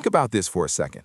Think about this for a second.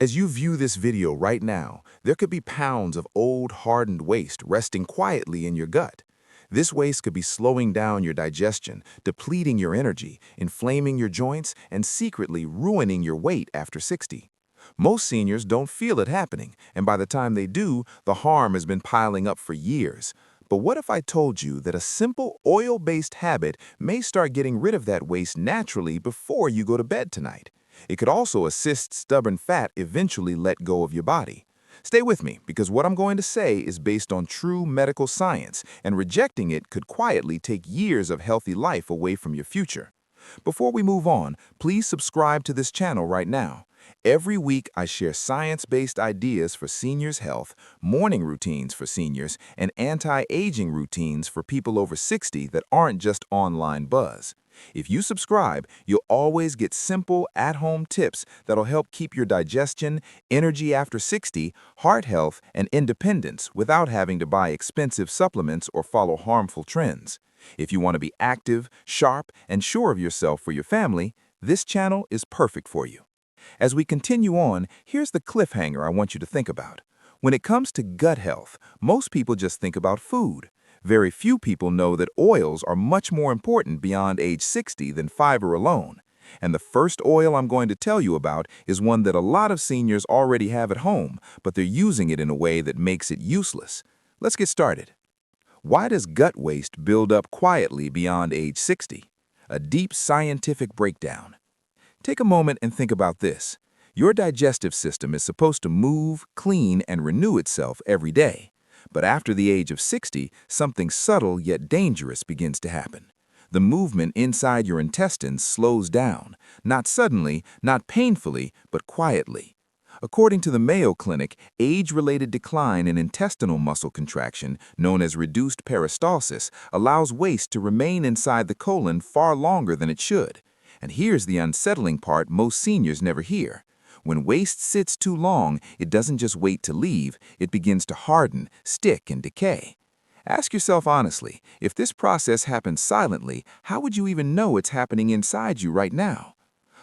As you view this video right now, there could be pounds of old, hardened waste resting quietly in your gut. This waste could be slowing down your digestion, depleting your energy, inflaming your joints, and secretly ruining your weight after 60. Most seniors don't feel it happening, and by the time they do, the harm has been piling up for years. But what if I told you that a simple oil-based habit may start getting rid of that waste naturally before you go to bed tonight? It could also assist stubborn fat eventually let go of your body. Stay with me, because what I'm going to say is based on true medical science, and rejecting it could quietly take years of healthy life away from your future. Before we move on, please subscribe to this channel right now. Every week, I share science-based ideas for seniors' health, morning routines for seniors, and anti-aging routines for people over 60 that aren't just online buzz. If you subscribe, you'll always get simple, at-home tips that'll help keep your digestion, energy after 60, heart health, and independence without having to buy expensive supplements or follow harmful trends. If you want to be active, sharp, and sure of yourself for your family, this channel is perfect for you. As we continue on, here's the cliffhanger I want you to think about. When it comes to gut health, most people just think about food. Very few people know that oils are much more important beyond age 60 than fiber alone. And the first oil I'm going to tell you about is one that a lot of seniors already have at home, but they're using it in a way that makes it useless. Let's get started. Why does gut waste build up quietly beyond age 60? A deep scientific breakdown. Take a moment and think about this. Your digestive system is supposed to move, clean, and renew itself every day. But after the age of 60, something subtle yet dangerous begins to happen. The movement inside your intestines slows down, not suddenly, not painfully, but quietly. According to the Mayo Clinic, age-related decline in intestinal muscle contraction, known as reduced peristalsis, allows waste to remain inside the colon far longer than it should. And here's the unsettling part most seniors never hear. When waste sits too long, it doesn't just wait to leave, it begins to harden, stick, and decay. Ask yourself honestly, if this process happens silently, how would you even know it's happening inside you right now?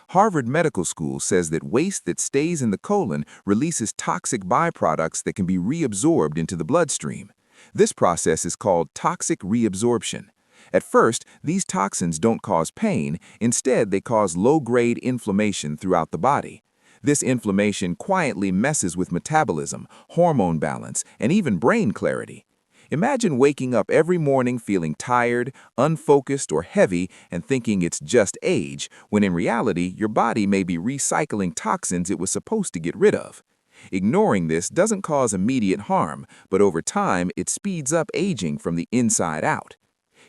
Harvard Medical School says that waste that stays in the colon releases toxic byproducts that can be reabsorbed into the bloodstream. This process is called toxic reabsorption. At first, these toxins don't cause pain, instead they cause low-grade inflammation throughout the body. This inflammation quietly messes with metabolism, hormone balance, and even brain clarity. Imagine waking up every morning feeling tired, unfocused, or heavy and thinking it's just age, when in reality your body may be recycling toxins it was supposed to get rid of. Ignoring this doesn't cause immediate harm, but over time it speeds up aging from the inside out.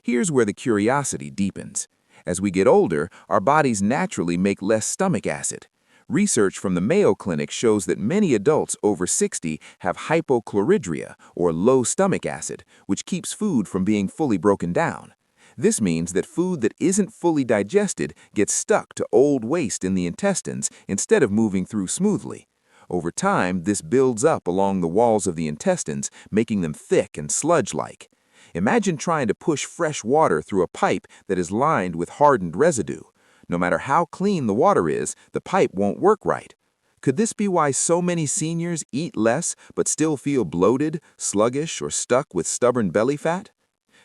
Here's where the curiosity deepens. As we get older, our bodies naturally make less stomach acid. Research from the Mayo Clinic shows that many adults over 60 have hypochlorhydria, or low stomach acid, which keeps food from being fully broken down. This means that food that isn't fully digested gets stuck to old waste in the intestines instead of moving through smoothly. Over time, this builds up along the walls of the intestines, making them thick and sludge-like. Imagine trying to push fresh water through a pipe that is lined with hardened residue. No matter how clean the water is, the pipe won't work right. Could this be why so many seniors eat less but still feel bloated, sluggish, or stuck with stubborn belly fat?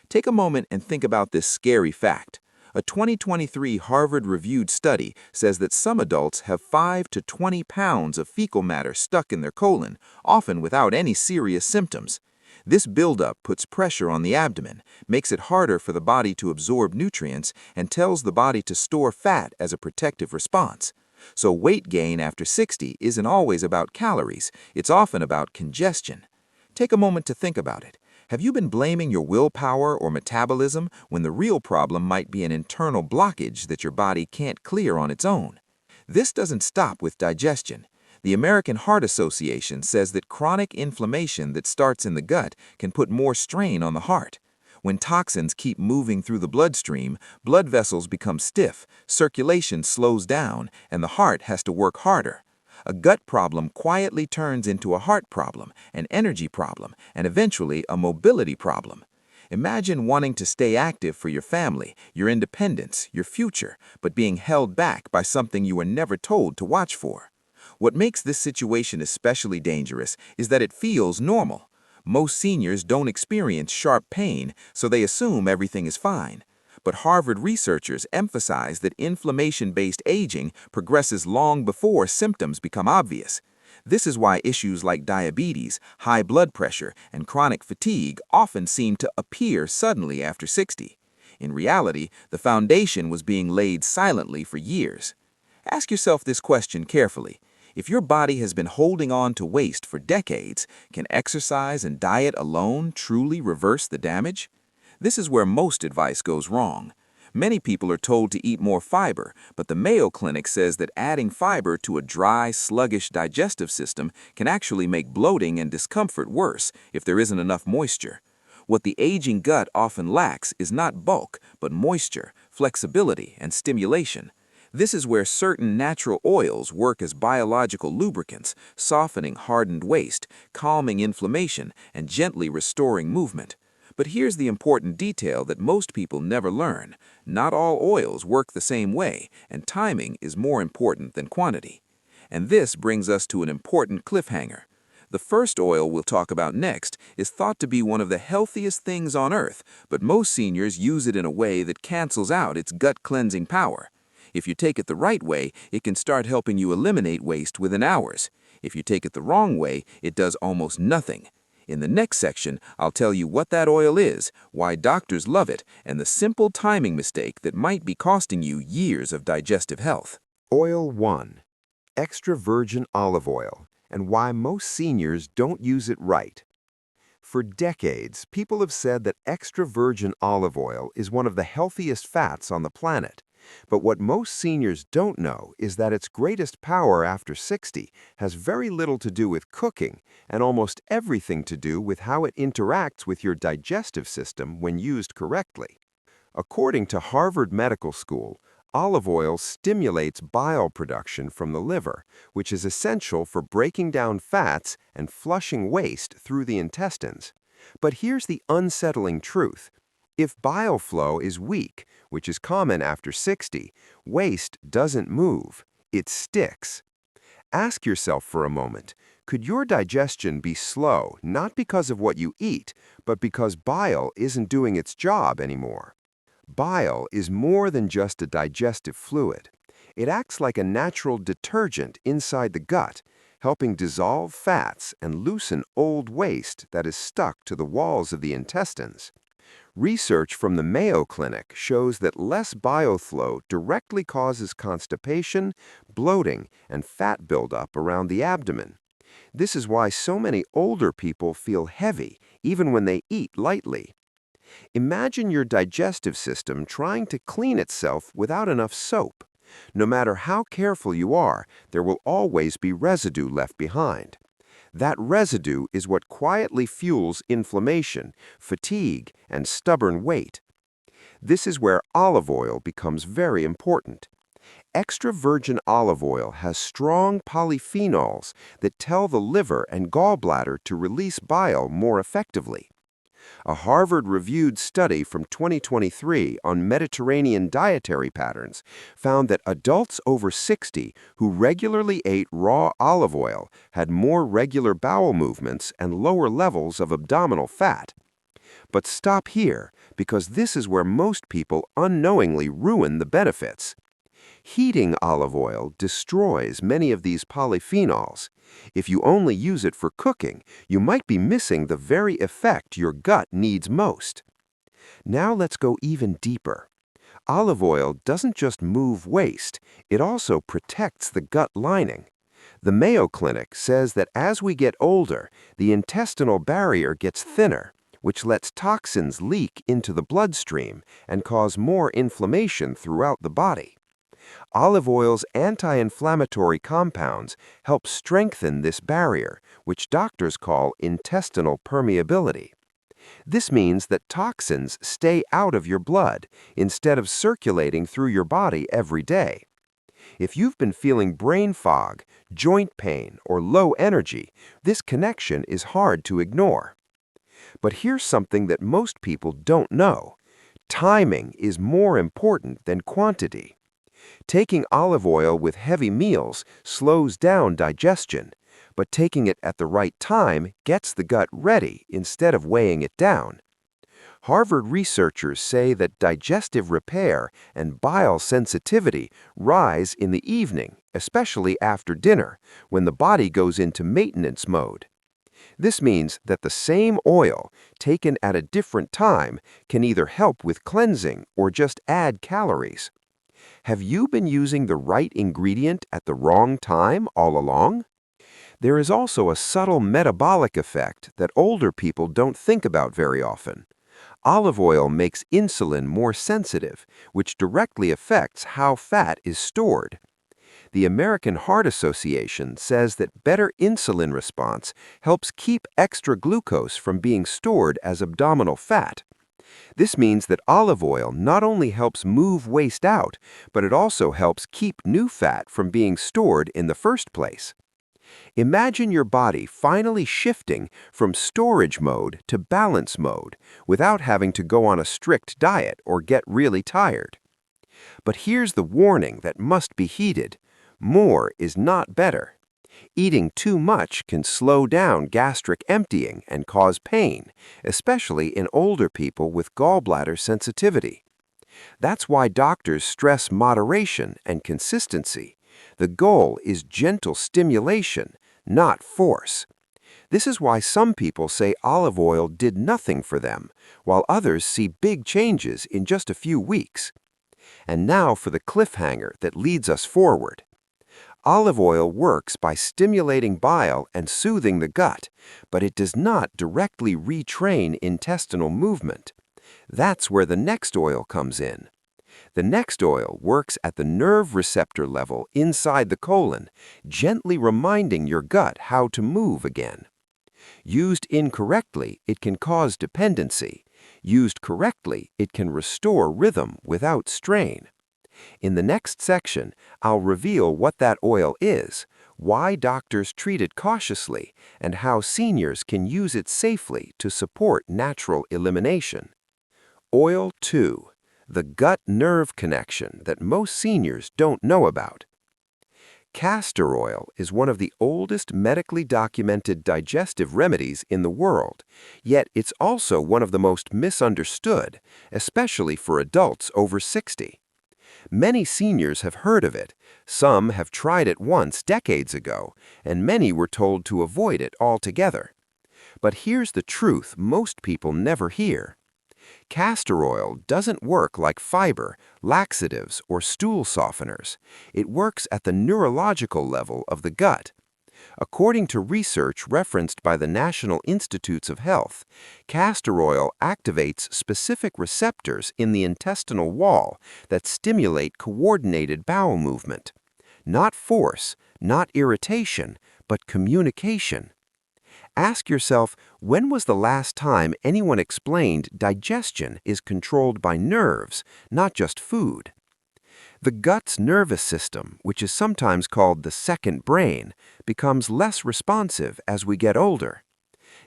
Take a moment and think about this scary fact. A 2023 Harvard-reviewed study says that some adults have 5 to 20 pounds of fecal matter stuck in their colon, often without any serious symptoms. This buildup puts pressure on the abdomen, makes it harder for the body to absorb nutrients, and tells the body to store fat as a protective response. So weight gain after 60 isn't always about calories, it's often about congestion. Take a moment to think about it. Have you been blaming your willpower or metabolism when the real problem might be an internal blockage that your body can't clear on its own? This doesn't stop with digestion. The American Heart Association says that chronic inflammation that starts in the gut can put more strain on the heart. When toxins keep moving through the bloodstream, blood vessels become stiff, circulation slows down, and the heart has to work harder. A gut problem quietly turns into a heart problem, an energy problem, and eventually a mobility problem. Imagine wanting to stay active for your family, your independence, your future, but being held back by something you were never told to watch for. What makes this situation especially dangerous is that it feels normal. Most seniors don't experience sharp pain, so they assume everything is fine. But Harvard researchers emphasize that inflammation-based aging progresses long before symptoms become obvious. This is why issues like diabetes, high blood pressure, and chronic fatigue often seem to appear suddenly after 60. In reality, the foundation was being laid silently for years. Ask yourself this question carefully. If your body has been holding on to waste for decades, can exercise and diet alone truly reverse the damage? This is where most advice goes wrong. Many people are told to eat more fiber, but the Mayo Clinic says that adding fiber to a dry, sluggish digestive system can actually make bloating and discomfort worse if there isn't enough moisture. What the aging gut often lacks is not bulk, but moisture, flexibility, and stimulation. This is where certain natural oils work as biological lubricants, softening hardened waste, calming inflammation, and gently restoring movement. But here's the important detail that most people never learn. Not all oils work the same way, and timing is more important than quantity. And this brings us to an important cliffhanger. The first oil we'll talk about next is thought to be one of the healthiest things on earth, but most seniors use it in a way that cancels out its gut-cleansing power. If you take it the right way, it can start helping you eliminate waste within hours. If you take it the wrong way, it does almost nothing. In the next section, I'll tell you what that oil is, why doctors love it, and the simple timing mistake that might be costing you years of digestive health. Oil 1. Extra virgin olive oil, and why most seniors don't use it right. For decades, people have said that extra virgin olive oil is one of the healthiest fats on the planet. But what most seniors don't know is that its greatest power after 60 has very little to do with cooking and almost everything to do with how it interacts with your digestive system when used correctly. According to Harvard Medical School, olive oil stimulates bile production from the liver, which is essential for breaking down fats and flushing waste through the intestines. But here's the unsettling truth. If bile flow is weak, which is common after 60, waste doesn't move, it sticks. Ask yourself for a moment, could your digestion be slow not because of what you eat, but because bile isn't doing its job anymore? Bile is more than just a digestive fluid. It acts like a natural detergent inside the gut, helping dissolve fats and loosen old waste that is stuck to the walls of the intestines. Research from the Mayo Clinic shows that less bile flow directly causes constipation, bloating, and fat buildup around the abdomen. This is why so many older people feel heavy, even when they eat lightly. Imagine your digestive system trying to clean itself without enough soap. No matter how careful you are, there will always be residue left behind. That residue is what quietly fuels inflammation, fatigue, and stubborn weight. This is where olive oil becomes very important. Extra virgin olive oil has strong polyphenols that tell the liver and gallbladder to release bile more effectively. A Harvard-reviewed study from 2023 on Mediterranean dietary patterns found that adults over 60 who regularly ate raw olive oil had more regular bowel movements and lower levels of abdominal fat. But stop here, because this is where most people unknowingly ruin the benefits. Heating olive oil destroys many of these polyphenols. If you only use it for cooking, you might be missing the very effect your gut needs most. Now let's go even deeper. Olive oil doesn't just move waste, it also protects the gut lining. The Mayo Clinic says that as we get older, the intestinal barrier gets thinner, which lets toxins leak into the bloodstream and cause more inflammation throughout the body. Olive oil's anti-inflammatory compounds help strengthen this barrier, which doctors call intestinal permeability. This means that toxins stay out of your blood instead of circulating through your body every day. If you've been feeling brain fog, joint pain, or low energy, this connection is hard to ignore. But here's something that most people don't know. Timing is more important than quantity. Taking olive oil with heavy meals slows down digestion, but taking it at the right time gets the gut ready instead of weighing it down. Harvard researchers say that digestive repair and bile sensitivity rise in the evening, especially after dinner, when the body goes into maintenance mode. This means that the same oil, taken at a different time, can either help with cleansing or just add calories. Have you been using the right ingredient at the wrong time all along? There is also a subtle metabolic effect that older people don't think about very often. Olive oil makes insulin more sensitive, which directly affects how fat is stored. The American Heart Association says that better insulin response helps keep extra glucose from being stored as abdominal fat. This means that olive oil not only helps move waste out, but it also helps keep new fat from being stored in the first place. Imagine your body finally shifting from storage mode to balance mode without having to go on a strict diet or get really tired. But here's the warning that must be heeded. More is not better. Eating too much can slow down gastric emptying and cause pain, especially in older people with gallbladder sensitivity. That's why doctors stress moderation and consistency. The goal is gentle stimulation, not force. This is why some people say olive oil did nothing for them, while others see big changes in just a few weeks. And now for the cliffhanger that leads us forward. Olive oil works by stimulating bile and soothing the gut, but it does not directly retrain intestinal movement. That's where the next oil comes in. The next oil works at the nerve receptor level inside the colon, gently reminding your gut how to move again. Used incorrectly, it can cause dependency. Used correctly, it can restore rhythm without strain. In the next section, I'll reveal what that oil is, why doctors treat it cautiously, and how seniors can use it safely to support natural elimination. Oil 2. The gut-nerve connection that most seniors don't know about. Castor oil is one of the oldest medically documented digestive remedies in the world, yet it's also one of the most misunderstood, especially for adults over 60. Many seniors have heard of it, some have tried it once decades ago, and many were told to avoid it altogether. But here's the truth most people never hear. Castor oil doesn't work like fiber, laxatives, or stool softeners. It works at the neurological level of the gut. According to research referenced by the National Institutes of Health, castor oil activates specific receptors in the intestinal wall that stimulate coordinated bowel movement. Not force, not irritation, but communication. Ask yourself, when was the last time anyone explained digestion is controlled by nerves, not just food? The gut's nervous system, which is sometimes called the second brain, becomes less responsive as we get older.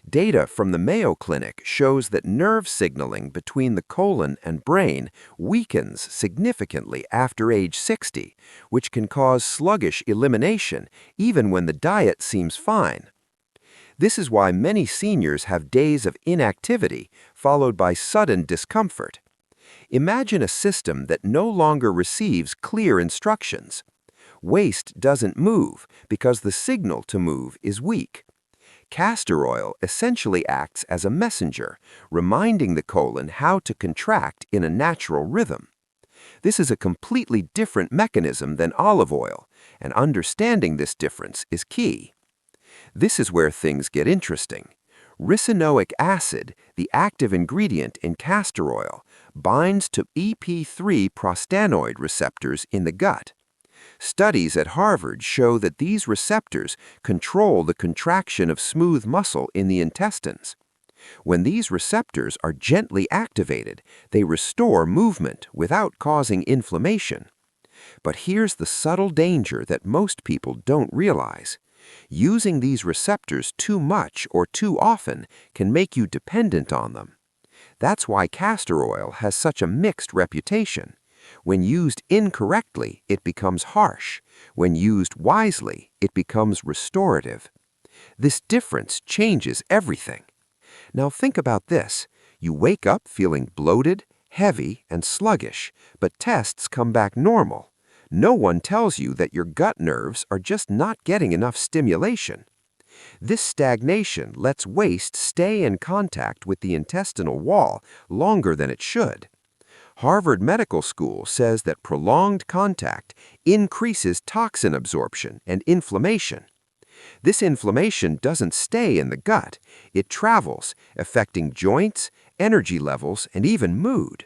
Data from the Mayo Clinic shows that nerve signaling between the colon and brain weakens significantly after age 60, which can cause sluggish elimination even when the diet seems fine. This is why many seniors have days of inactivity followed by sudden discomfort. Imagine a system that no longer receives clear instructions. Waste doesn't move because the signal to move is weak. Castor oil essentially acts as a messenger, reminding the colon how to contract in a natural rhythm. This is a completely different mechanism than olive oil, and understanding this difference is key. This is where things get interesting. Ricinoic acid, the active ingredient in castor oil, binds to EP3 prostanoid receptors in the gut. Studies at Harvard show that these receptors control the contraction of smooth muscle in the intestines. When these receptors are gently activated, they restore movement without causing inflammation. But here's the subtle danger that most people don't realize. Using these receptors too much or too often can make you dependent on them. That's why castor oil has such a mixed reputation. When used incorrectly, it becomes harsh. When used wisely, it becomes restorative. This difference changes everything. Now think about this. You wake up feeling bloated, heavy, and sluggish, but tests come back normal. No one tells you that your gut nerves are just not getting enough stimulation. This stagnation lets waste stay in contact with the intestinal wall longer than it should. Harvard Medical School says that prolonged contact increases toxin absorption and inflammation. This inflammation doesn't stay in the gut. It travels, affecting joints, energy levels, and even mood.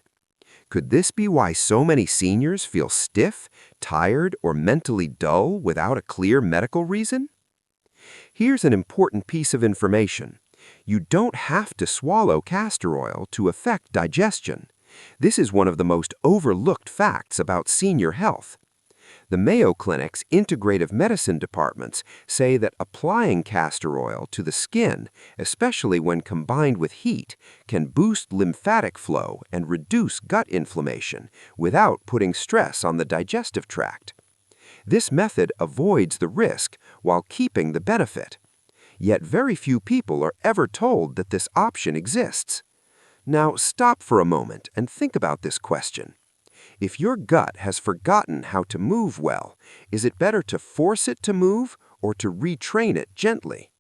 Could this be why so many seniors feel stiff, tired, or mentally dull without a clear medical reason? Here's an important piece of information. You don't have to swallow castor oil to affect digestion. This is one of the most overlooked facts about senior health. The Mayo Clinic's integrative medicine departments say that applying castor oil to the skin, especially when combined with heat, can boost lymphatic flow and reduce gut inflammation without putting stress on the digestive tract. This method avoids the risk while keeping the benefit. Yet very few people are ever told that this option exists. Now stop for a moment and think about this question. If your gut has forgotten how to move well, is it better to force it to move or to retrain it gently?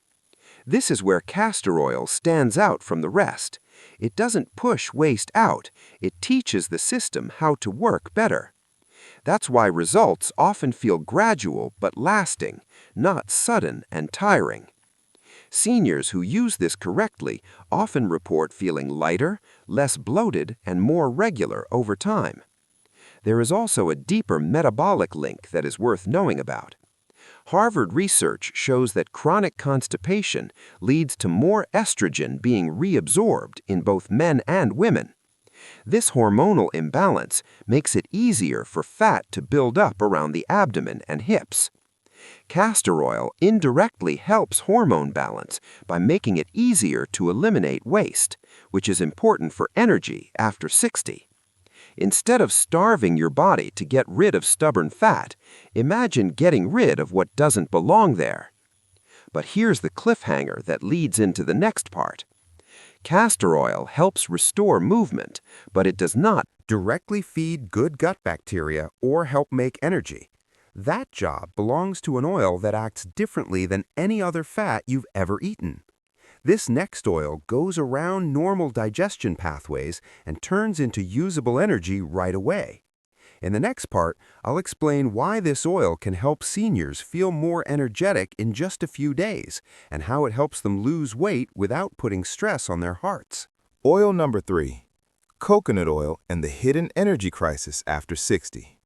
This is where castor oil stands out from the rest. It doesn't push waste out, it teaches the system how to work better. That's why results often feel gradual but lasting, not sudden and tiring. Seniors who use this correctly often report feeling lighter, less bloated, and more regular over time. There is also a deeper metabolic link that is worth knowing about. Harvard research shows that chronic constipation leads to more estrogen being reabsorbed in both men and women. This hormonal imbalance makes it easier for fat to build up around the abdomen and hips. Castor oil indirectly helps hormone balance by making it easier to eliminate waste, which is important for energy after 60. Instead of starving your body to get rid of stubborn fat, imagine getting rid of what doesn't belong there. But here's the cliffhanger that leads into the next part. Castor oil helps restore movement, but it does not directly feed good gut bacteria or help make energy. That job belongs to an oil that acts differently than any other fat you've ever eaten. This next oil goes around normal digestion pathways and turns into usable energy right away. In the next part, I'll explain why this oil can help seniors feel more energetic in just a few days and how it helps them lose weight without putting stress on their hearts. Oil number 3, coconut oil and the hidden energy crisis after 60.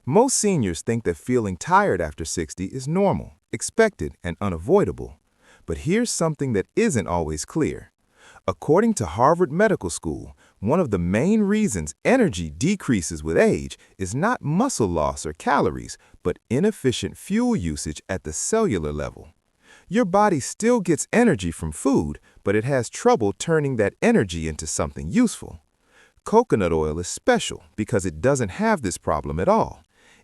Most seniors think that feeling tired after 60 is normal, expected, and unavoidable. But here's something that isn't always clear. According to Harvard Medical School, one of the main reasons energy decreases with age is not muscle loss or calories, but inefficient fuel usage at the cellular level. Your body still gets energy from food, but it has trouble turning that energy into something useful. Coconut oil is special because it doesn't have this problem at all.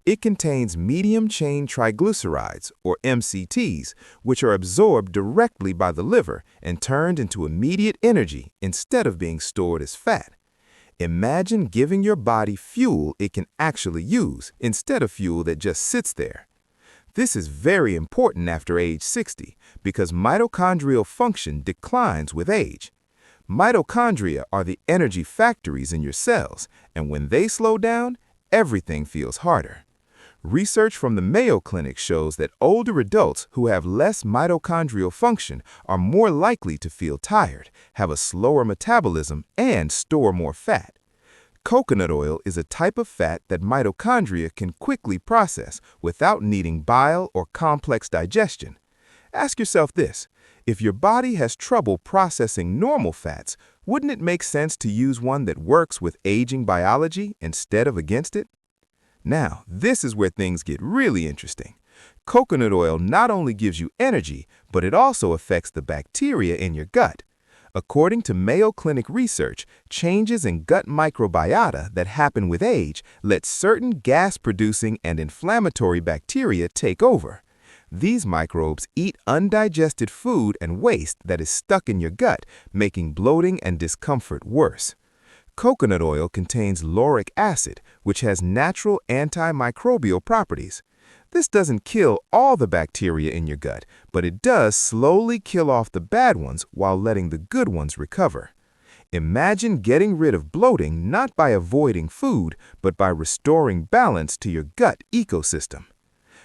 It contains medium-chain triglycerides, or MCTs, which are absorbed directly by the liver and turned into immediate energy instead of being stored as fat. Imagine giving your body fuel it can actually use instead of fuel that just sits there. This is very important after age 60 because mitochondrial function declines with age. Mitochondria are the energy factories in your cells, and when they slow down, everything feels harder. Research from the Mayo Clinic shows that older adults who have less mitochondrial function are more likely to feel tired, have a slower metabolism, and store more fat. Coconut oil is a type of fat that mitochondria can quickly process without needing bile or complex digestion. Ask yourself this: if your body has trouble processing normal fats, wouldn't it make sense to use one that works with aging biology instead of against it? Now, this is where things get really interesting. Coconut oil not only gives you energy, but it also affects the bacteria in your gut. According to Mayo Clinic research, changes in gut microbiota that happen with age let certain gas-producing and inflammatory bacteria take over. These microbes eat undigested food and waste that is stuck in your gut, making bloating and discomfort worse. Coconut oil contains lauric acid, which has natural antimicrobial properties. This doesn't kill all the bacteria in your gut, but it does slowly kill off the bad ones while letting the good ones recover. Imagine getting rid of bloating not by avoiding food, but by restoring balance to your gut ecosystem.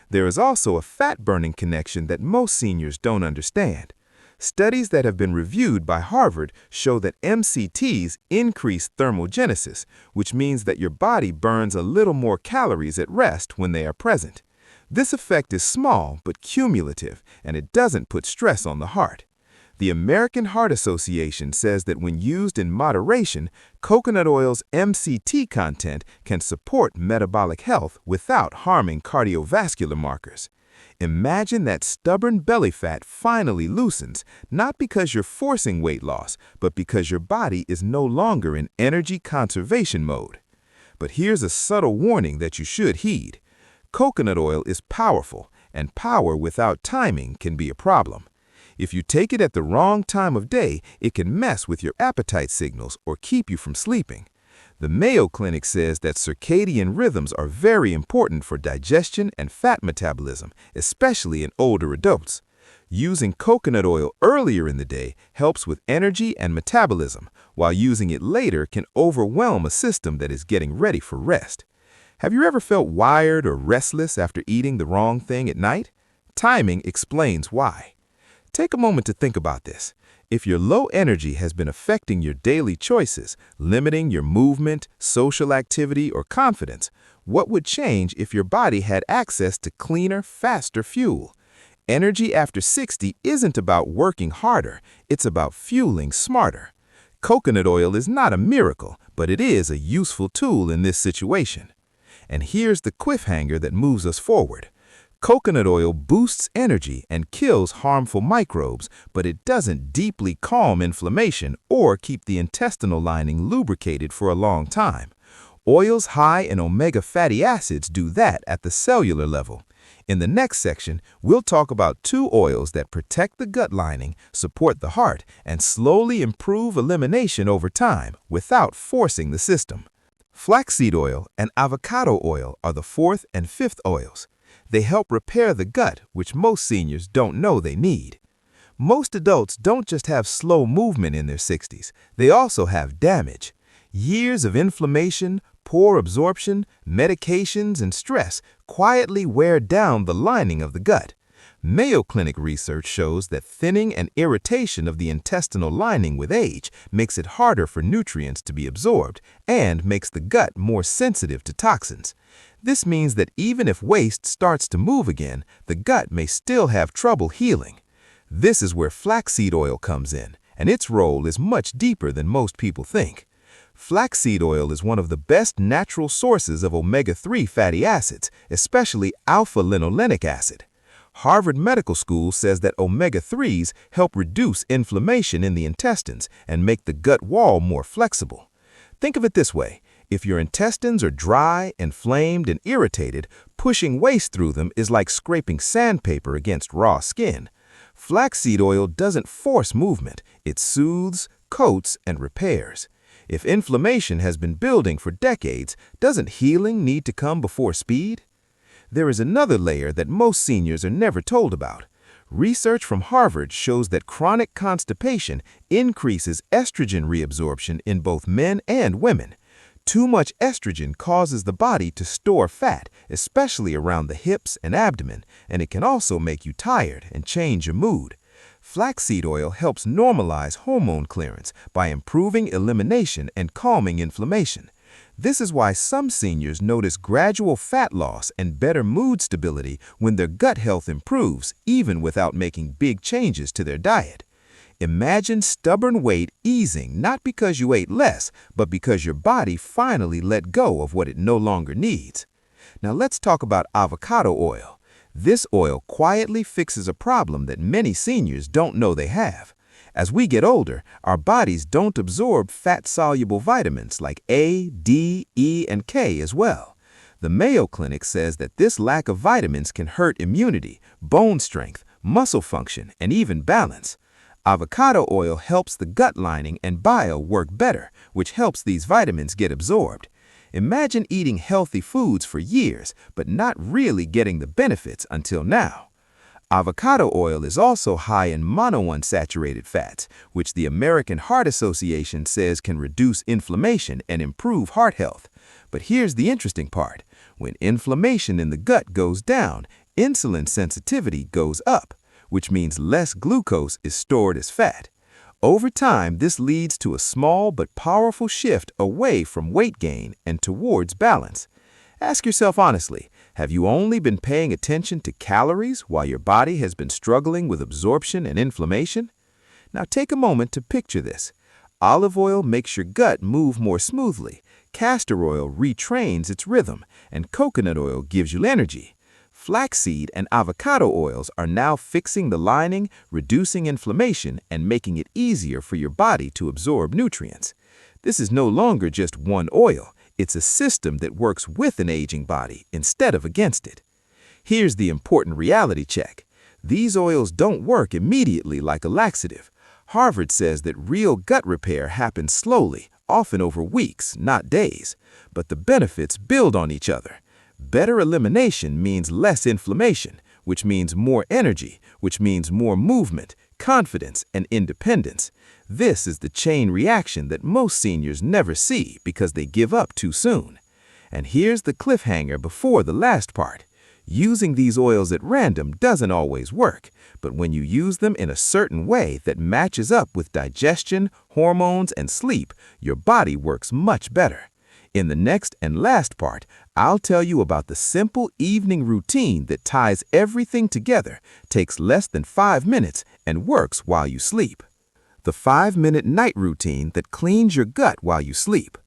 There is also a fat-burning connection that most seniors don't understand. Studies that have been reviewed by Harvard show that MCTs increase thermogenesis, which means that your body burns a little more calories at rest when they are present. This effect is small but cumulative, and it doesn't put stress on the heart. The American Heart Association says that when used in moderation, coconut oil's MCT content can support metabolic health without harming cardiovascular markers. Imagine that stubborn belly fat finally loosens, not because you're forcing weight loss, but because your body is no longer in energy conservation mode. But here's a subtle warning that you should heed. Coconut oil is powerful, and power without timing can be a problem. If you take it at the wrong time of day, it can mess with your appetite signals or keep you from sleeping. The Mayo Clinic says that circadian rhythms are very important for digestion and fat metabolism, especially in older adults. Using coconut oil earlier in the day helps with energy and metabolism, while using it later can overwhelm a system that is getting ready for rest. Have you ever felt wired or restless after eating the wrong thing at night? Timing explains why. Take a moment to think about this. If your low energy has been affecting your daily choices, limiting your movement, social activity, or confidence, what would change if your body had access to cleaner, faster fuel? Energy after 60 isn't about working harder, it's about fueling smarter. Coconut oil is not a miracle, but it is a useful tool in this situation. And here's the cliffhanger that moves us forward. Coconut oil boosts energy and kills harmful microbes, but it doesn't deeply calm inflammation or keep the intestinal lining lubricated for a long time. Oils high in omega fatty acids do that at the cellular level. In the next section, we'll talk about 2 oils that protect the gut lining, support the heart, and slowly improve elimination over time without forcing the system. Flaxseed oil and avocado oil are the 4th and 5th oils. They help repair the gut, which most seniors don't know they need. Most adults don't just have slow movement in their 60s, they also have damage. Years of inflammation, poor absorption, medications, and stress quietly wear down the lining of the gut. Mayo Clinic research shows that thinning and irritation of the intestinal lining with age makes it harder for nutrients to be absorbed and makes the gut more sensitive to toxins. This means that even if waste starts to move again, the gut may still have trouble healing. This is where flaxseed oil comes in, and its role is much deeper than most people think. Flaxseed oil is one of the best natural sources of omega-3 fatty acids, especially alpha-linolenic acid. Harvard Medical School says that omega-3s help reduce inflammation in the intestines and make the gut wall more flexible. Think of it this way. If your intestines are dry, inflamed, and irritated, pushing waste through them is like scraping sandpaper against raw skin. Flaxseed oil doesn't force movement. It soothes, coats, and repairs. If inflammation has been building for decades, doesn't healing need to come before speed? There is another layer that most seniors are never told about. Research from Harvard shows that chronic constipation increases estrogen reabsorption in both men and women. Too much estrogen causes the body to store fat, especially around the hips and abdomen, and it can also make you tired and change your mood. Flaxseed oil helps normalize hormone clearance by improving elimination and calming inflammation. This is why some seniors notice gradual fat loss and better mood stability when their gut health improves, even without making big changes to their diet. Imagine stubborn weight easing not because you ate less, but because your body finally let go of what it no longer needs. Now let's talk about avocado oil. This oil quietly fixes a problem that many seniors don't know they have. As we get older, our bodies don't absorb fat-soluble vitamins like A, D, E, and K as well. The Mayo Clinic says that this lack of vitamins can hurt immunity, bone strength, muscle function, and even balance. Avocado oil helps the gut lining and bile work better, which helps these vitamins get absorbed. Imagine eating healthy foods for years, but not really getting the benefits until now. Avocado oil is also high in monounsaturated fats, which the American Heart Association says can reduce inflammation and improve heart health. But here's the interesting part. When inflammation in the gut goes down, insulin sensitivity goes up, which means less glucose is stored as fat. Over time, this leads to a small but powerful shift away from weight gain and towards balance. Ask yourself honestly, have you only been paying attention to calories while your body has been struggling with absorption and inflammation? Now take a moment to picture this. Olive oil makes your gut move more smoothly, castor oil retrains its rhythm, and coconut oil gives you energy. Flaxseed and avocado oils are now fixing the lining, reducing inflammation, and making it easier for your body to absorb nutrients. This is no longer just one oil. It's a system that works with an aging body instead of against it. Here's the important reality check. These oils don't work immediately like a laxative. Harvard says that real gut repair happens slowly, often over weeks, not days. But the benefits build on each other. Better elimination means less inflammation, which means more energy, which means more movement, confidence, and independence. This is the chain reaction that most seniors never see because they give up too soon. And here's the cliffhanger before the last part. Using these oils at random doesn't always work, but when you use them in a certain way that matches up with digestion, hormones, and sleep, your body works much better. In the next and last part, I'll tell you about the simple evening routine that ties everything together, takes less than 5 minutes, and works while you sleep. The 5-minute night routine that cleans your gut while you sleep.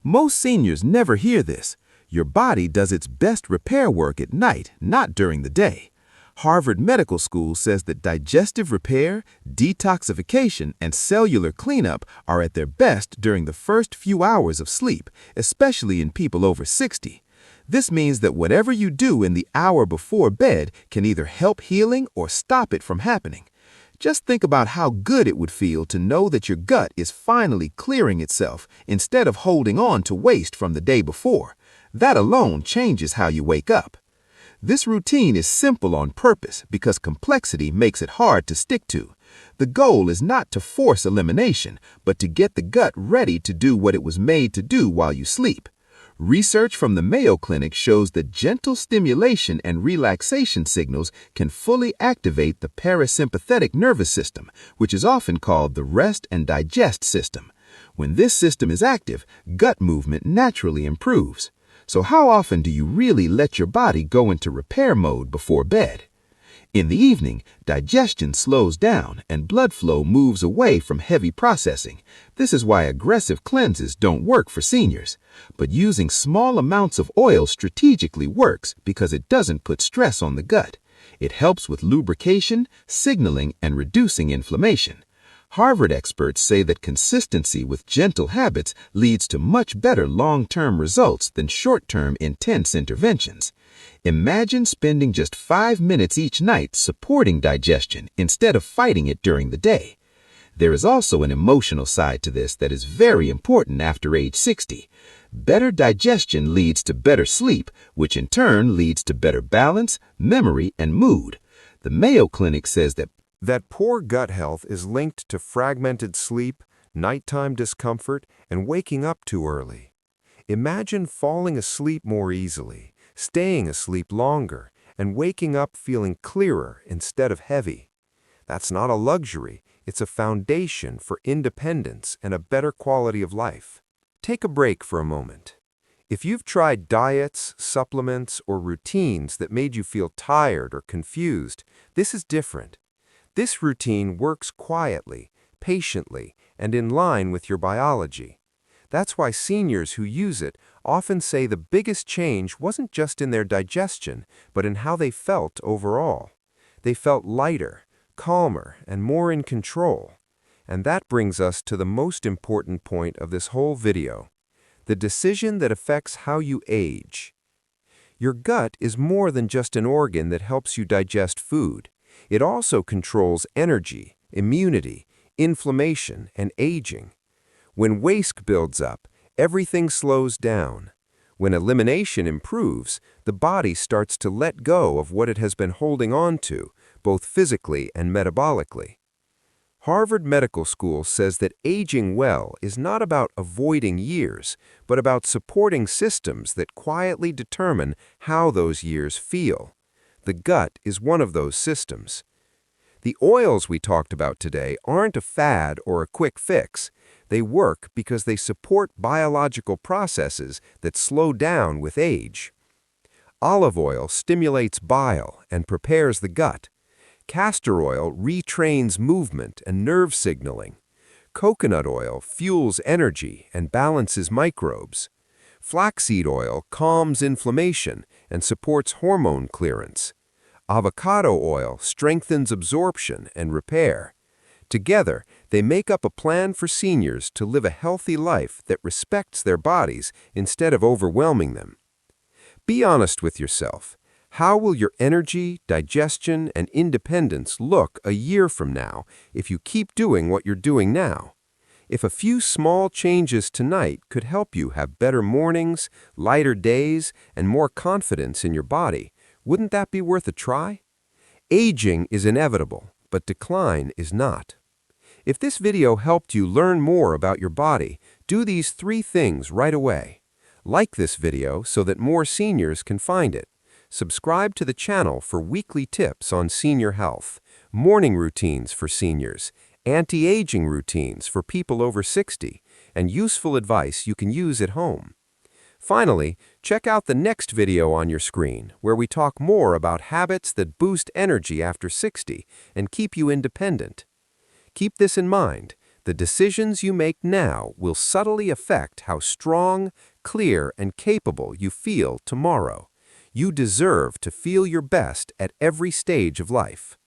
Most seniors never hear this. Your body does its best repair work at night, not during the day. Harvard Medical School says that digestive repair, detoxification, and cellular cleanup are at their best during the first few hours of sleep, especially in people over 60. This means that whatever you do in the hour before bed can either help healing or stop it from happening. Just think about how good it would feel to know that your gut is finally clearing itself instead of holding on to waste from the day before. That alone changes how you wake up. This routine is simple on purpose because complexity makes it hard to stick to. The goal is not to force elimination, but to get the gut ready to do what it was made to do while you sleep. Research from the Mayo Clinic shows that gentle stimulation and relaxation signals can fully activate the parasympathetic nervous system, which is often called the rest and digest system. When this system is active, gut movement naturally improves. So how often do you really let your body go into repair mode before bed? In the evening, digestion slows down and blood flow moves away from heavy processing. This is why aggressive cleanses don't work for seniors. But using small amounts of oil strategically works because it doesn't put stress on the gut. It helps with lubrication, signaling, and reducing inflammation. Harvard experts say that consistency with gentle habits leads to much better long-term results than short-term intense interventions. Imagine spending just 5 minutes each night supporting digestion instead of fighting it during the day. There is also an emotional side to this that is very important after age 60. Better digestion leads to better sleep, which in turn leads to better balance, memory, and mood. The Mayo Clinic says that poor gut health is linked to fragmented sleep, nighttime discomfort, and waking up too early. Imagine falling asleep more easily, staying asleep longer, and waking up feeling clearer instead of heavy. That's not a luxury, it's a foundation for independence and a better quality of life. Take a break for a moment. If you've tried diets, supplements, or routines that made you feel tired or confused, this is different. This routine works quietly, patiently, and in line with your biology. That's why seniors who use it often say the biggest change wasn't just in their digestion, but in how they felt overall. They felt lighter, calmer, and more in control. And that brings us to the most important point of this whole video: the decision that affects how you age. Your gut is more than just an organ that helps you digest food. It also controls energy, immunity, inflammation, and aging. When waste builds up, everything slows down. When elimination improves, the body starts to let go of what it has been holding on to, both physically and metabolically. Harvard Medical School says that aging well is not about avoiding years, but about supporting systems that quietly determine how those years feel. The gut is one of those systems. The oils we talked about today aren't a fad or a quick fix. They work because they support biological processes that slow down with age. Olive oil stimulates bile and prepares the gut. Castor oil retrains movement and nerve signaling. Coconut oil fuels energy and balances microbes. Flaxseed oil calms inflammation and supports hormone clearance. Avocado oil strengthens absorption and repair. Together, they make up a plan for seniors to live a healthy life that respects their bodies instead of overwhelming them. Be honest with yourself. How will your energy, digestion, and independence look a year from now if you keep doing what you're doing now? If a few small changes tonight could help you have better mornings, lighter days, and more confidence in your body, wouldn't that be worth a try? Aging is inevitable, but decline is not. If this video helped you learn more about your body, do these 3 things right away. Like this video so that more seniors can find it. Subscribe to the channel for weekly tips on senior health, morning routines for seniors, anti-aging routines for people over 60, and useful advice you can use at home. Finally, check out the next video on your screen, where we talk more about habits that boost energy after 60 and keep you independent. Keep this in mind: the decisions you make now will subtly affect how strong, clear, and capable you feel tomorrow. You deserve to feel your best at every stage of life.